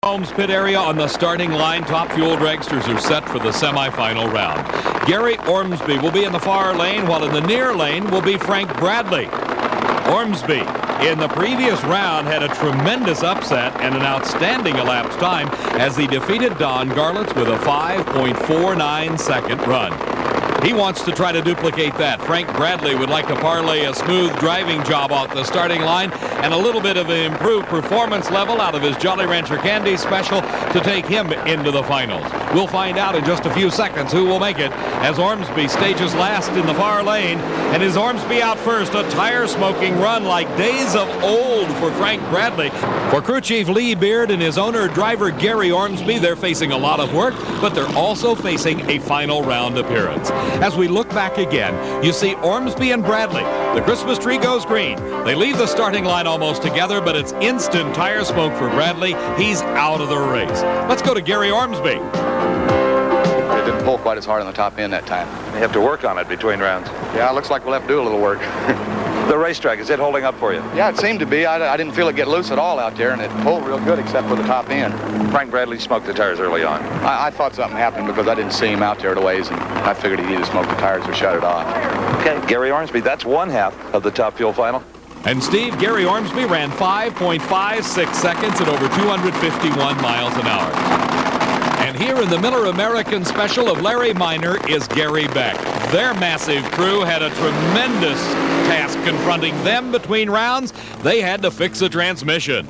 Holmes pit area on the starting line. Top Fuel dragsters are set for the semifinal round. Gary Ormsby will be in the far lane, while in the near lane will be Frank Bradley. Ormsby, in the previous round, had a tremendous upset and an outstanding elapsed time as he defeated Don Garlitz with a 5.49 second run. He wants to try to duplicate that. Frank Bradley would like to parlay a smooth driving job off the starting line and a little bit of an improved performance level out of his Jolly Rancher Candy special to take him into the finals. We'll find out in just a few seconds who will make it as Ormsby stages last in the far lane. And is Ormsby out first? A tire-smoking run like days of old for Frank Bradley. For crew chief Lee Beard and his owner-driver Gary Ormsby, they're facing a lot of work, but they're also facing a final round appearance. As we look back again, you see Ormsby and Bradley. The Christmas tree goes green. They leave the starting line almost together, but it's instant tire smoke for Bradley. He's out of the race. Let's go to Gary Ormsby. It didn't pull quite as hard on the top end that time. You have to work on it between rounds. Yeah, it looks like we'll have to do a little work. The racetrack, is it holding up for you? Yeah, it seemed to be. I didn't feel it get loose at all out there, and it pulled real good except for the top end. Frank Bradley smoked the tires early on. I thought something happened because I didn't see him out there at a ways, and I figured he needed to smoke the tires or shut it off. Okay, Gary Ormsby, that's one half of the Top Fuel final. And Steve, Gary Ormsby ran 5.56 seconds at over 251 miles an hour. And here in the Miller American Special of Larry Minor is Gary Beck. Their massive crew had a tremendous task confronting them between rounds. They had to fix the transmission.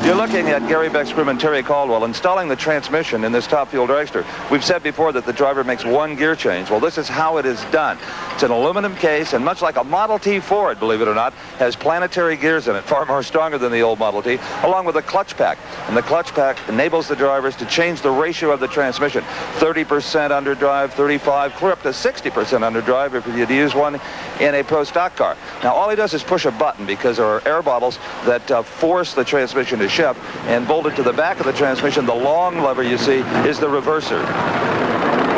You're looking at Gary Beck's crewman Terry Caldwell installing the transmission in this Top Fuel dragster. We've said before that the driver makes one gear change. Well, this is how it is done. It's an aluminum case, and much like a Model T Ford, believe it or not, has planetary gears in it, far more stronger than the old Model T, along with a clutch pack. And the clutch pack enables the drivers to change the ratio of the transmission. 30% underdrive, 35, clear up to 60% underdrive if you'd use one in a pro stock car. Now, all he does is push a button because there are air bottles that force the transmission to shift, and bolted to the back of the transmission, the long lever you see is the reverser.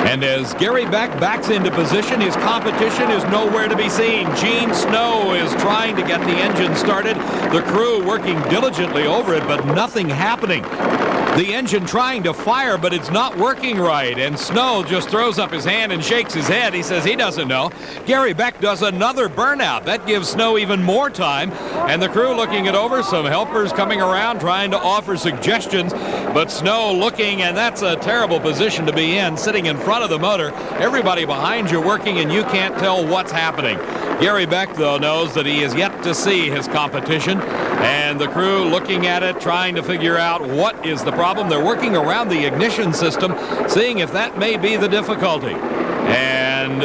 And as Gary Beck backs into position, his competition is nowhere to be seen. Gene Snow is trying to get the engine started. The crew working diligently over it, but nothing happening. The engine trying to fire, but it's not working right. And Snow just throws up his hand and shakes his head. He says he doesn't know. Gary Beck does another burnout. That gives Snow even more time. And the crew looking it over, some helpers coming around trying to offer suggestions. But Snow looking, and that's a terrible position to be in, sitting in front of the motor. Everybody behind you working, and you can't tell what's happening. Gary Beck, though, knows that he is yet to see his competition. And the crew looking at it, trying to figure out what is the problem. They're working around the ignition system, seeing if that may be the difficulty. And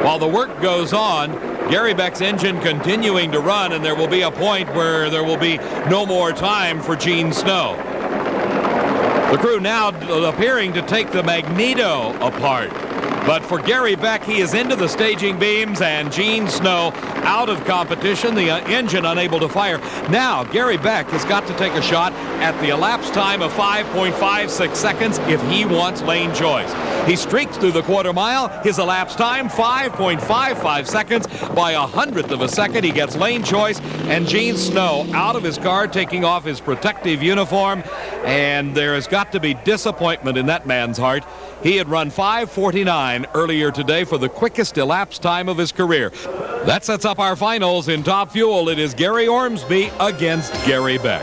while the work goes on, Gary Beck's engine continuing to run, and there will be a point where there will be no more time for Gene Snow. The crew now appearing to take the magneto apart. But for Gary Beck, he is into the staging beams, and Gene Snow out of competition, the engine unable to fire. Now, Gary Beck has got to take a shot at the elapsed time of 5.56 seconds if he wants lane choice. He streaks through the quarter mile. His elapsed time, 5.55 seconds. By 100th of a second, he gets lane choice, and Gene Snow out of his car, taking off his protective uniform, and there has got to be disappointment in that man's heart. He had run 5:49 earlier today for the quickest elapsed time of his career. That sets up our finals in Top Fuel. It is Gary Ormsby against Gary Beck.